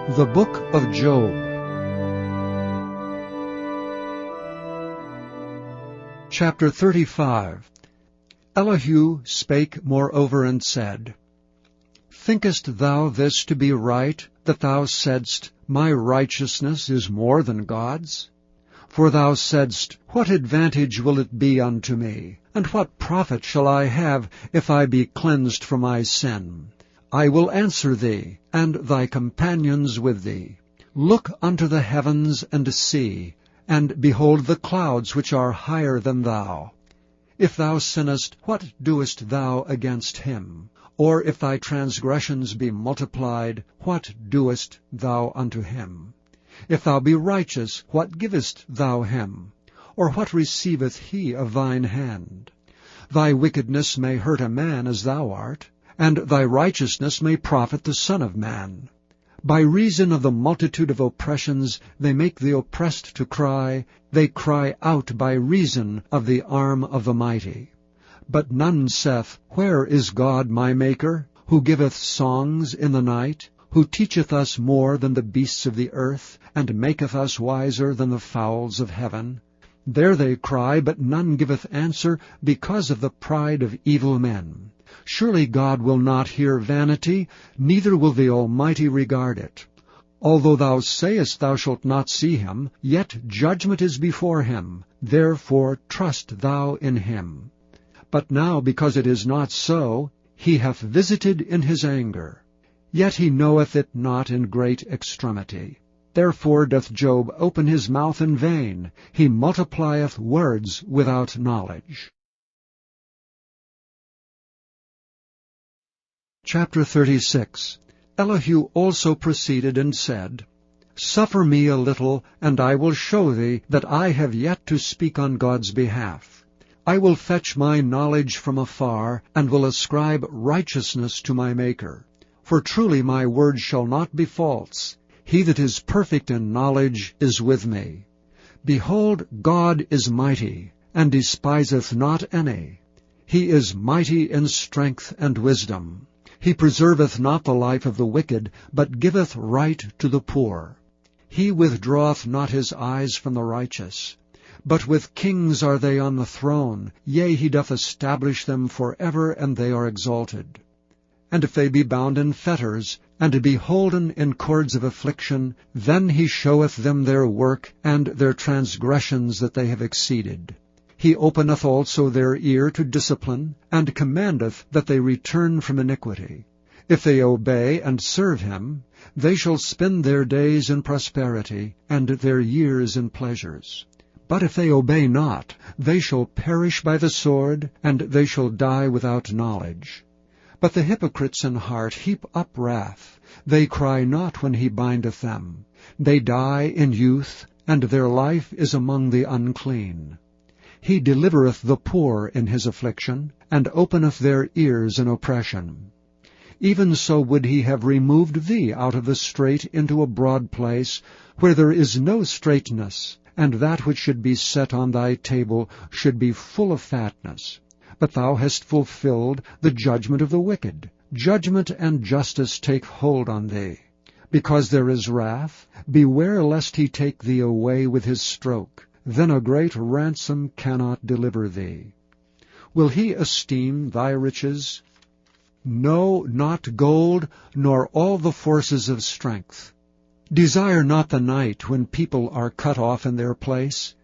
The Book of Job. Chapter 35. Elihu spake moreover and said, Thinkest thou this to be right, that thou saidst, My righteousness is more than God's? For thou saidst, What advantage will it be unto me? And what profit shall I have, if I be cleansed from my sin? I will answer thee, and thy companions with thee. Look unto the heavens and see, and behold the clouds which are higher than thou. If thou sinnest, what doest thou against him? Or if thy transgressions be multiplied, what doest thou unto him? If thou be righteous, what givest thou him? Or what receiveth he of thine hand? Thy wickedness may hurt a man as thou art, and thy righteousness may profit the Son of Man. By reason of the multitude of oppressions they make the oppressed to cry, they cry out by reason of the arm of the mighty. But none saith, Where is God my Maker, who giveth songs in the night, who teacheth us more than the beasts of the earth, and maketh us wiser than the fowls of heaven? There they cry, but none giveth answer, because of the pride of evil men. Surely God will not hear vanity, neither will the Almighty regard it. Although thou sayest thou shalt not see him, yet judgment is before him, therefore trust thou in him. But now, because it is not so, he hath visited in his anger. Yet he knoweth it not in great extremity. Therefore doth Job open his mouth in vain, he multiplieth words without knowledge. Chapter 36. Elihu also proceeded and said, Suffer me a little, and I will show thee that I have yet to speak on God's behalf. I will fetch my knowledge from afar, and will ascribe righteousness to my Maker. For truly my word shall not be false. He that is perfect in knowledge is with me. Behold, God is mighty, and despiseth not any. He is mighty in strength and wisdom. He preserveth not the life of the wicked, but giveth right to the poor. He withdraweth not his eyes from the righteous. But with kings are they on the throne, yea, he doth establish them for ever, and they are exalted. And if they be bound in fetters, and be holden in cords of affliction, then he showeth them their work, and their transgressions that they have exceeded. He openeth also their ear to discipline, and commandeth that they return from iniquity. If they obey and serve him, they shall spend their days in prosperity, and their years in pleasures. But if they obey not, they shall perish by the sword, and they shall die without knowledge. But the hypocrites in heart heap up wrath. They cry not when he bindeth them. They die in youth, and their life is among the unclean. He delivereth the poor in his affliction, and openeth their ears in oppression. Even so would he have removed thee out of the strait into a broad place, where there is no straightness, and that which should be set on thy table should be full of fatness. But thou hast fulfilled the judgment of the wicked. Judgment and justice take hold on thee. Because there is wrath, beware lest he take thee away with his stroke. Then a great ransom cannot deliver thee. Will he esteem thy riches? No, not gold, nor all the forces of strength. Desire not the night when people are cut off in their place.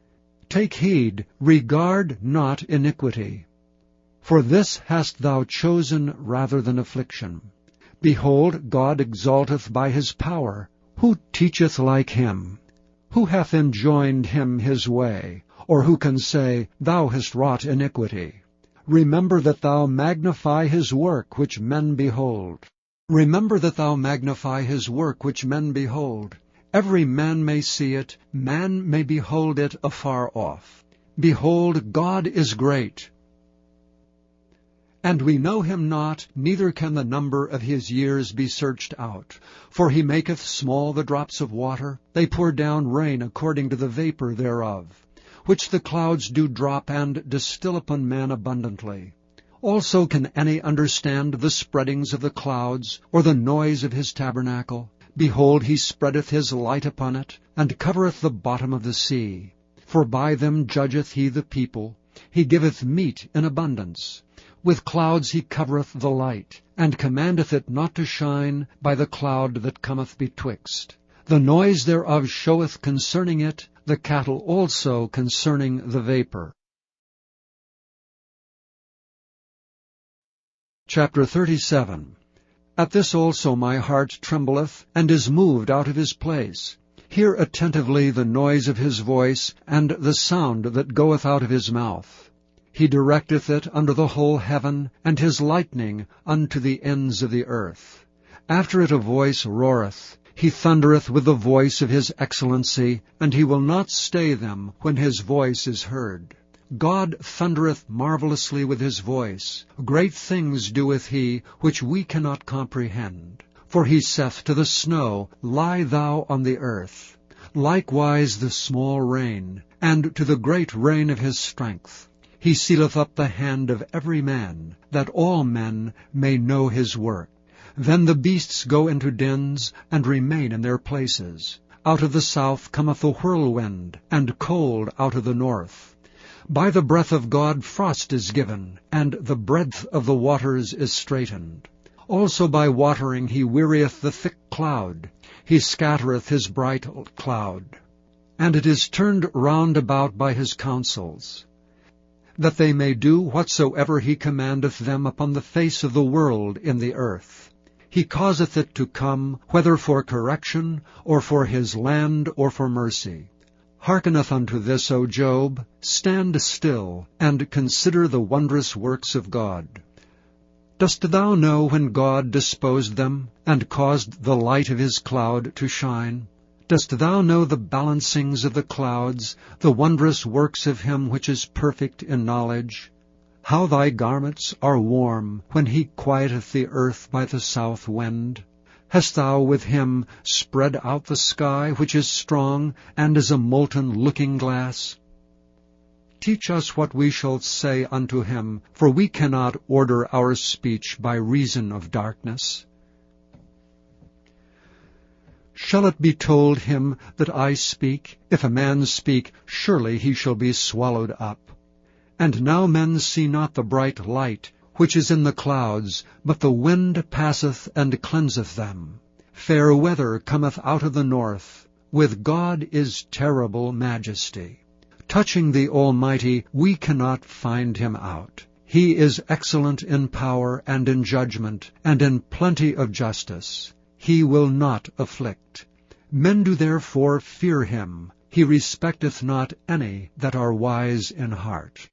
Take heed, regard not iniquity. For this hast thou chosen rather than affliction. Behold, God exalteth by his power. Who teacheth like him? Who hath enjoined him his way? Or who can say, Thou hast wrought iniquity? Remember that thou magnify his work which men behold. Remember that thou magnify his work which men behold. Every man may see it, man may behold it afar off. Behold, God is great. And we know him not, neither can the number of his years be searched out. For he maketh small the drops of water, they pour down rain according to the vapor thereof, which the clouds do drop and distill upon man abundantly. Also can any understand the spreadings of the clouds, or the noise of his tabernacle? Behold, he spreadeth his light upon it, and covereth the bottom of the sea. For by them judgeth he the people. He giveth meat in abundance. With clouds he covereth the light, and commandeth it not to shine by the cloud that cometh betwixt. The noise thereof showeth concerning it, the cattle also concerning the vapor. Chapter 37. At this also my heart trembleth, and is moved out of his place. Hear attentively the noise of his voice, and the sound that goeth out of his mouth. He directeth it under the whole heaven, and his lightning unto the ends of the earth. After it a voice roareth. He thundereth with the voice of his excellency, and he will not stay them when his voice is heard. God thundereth marvelously with his voice. Great things doeth he, which we cannot comprehend. For he saith to the snow, Lie thou on the earth. Likewise the small rain, and to the great rain of his strength. He sealeth up the hand of every man, that all men may know his work. Then the beasts go into dens, and remain in their places. Out of the south cometh a whirlwind, and cold out of the north. By the breath of God frost is given, and the breadth of the waters is straitened. Also by watering he wearieth the thick cloud. He scattereth his bright cloud. And it is turned round about by his counsels, that they may do whatsoever he commandeth them upon the face of the world in the earth. He causeth it to come, whether for correction, or for his land, or for mercy. Hearkeneth unto this, O Job. Stand still, and consider the wondrous works of God. Dost thou know when God disposed them, and caused the light of his cloud to shine? Dost thou know the balancings of the clouds, the wondrous works of him which is perfect in knowledge? How thy garments are warm, when he quieteth the earth by the south wind. Hast thou with him spread out the sky, which is strong, and is a molten looking-glass? Teach us what we shall say unto him, for we cannot order our speech by reason of darkness. Shall it be told him that I speak? If a man speak, surely he shall be swallowed up. And now men see not the bright light, which is in the clouds, but the wind passeth and cleanseth them. Fair weather cometh out of the north. With God is terrible majesty. Touching the Almighty, we cannot find him out. He is excellent in power and in judgment, and in plenty of justice. He will not afflict. Men do therefore fear him. He respecteth not any that are wise in heart.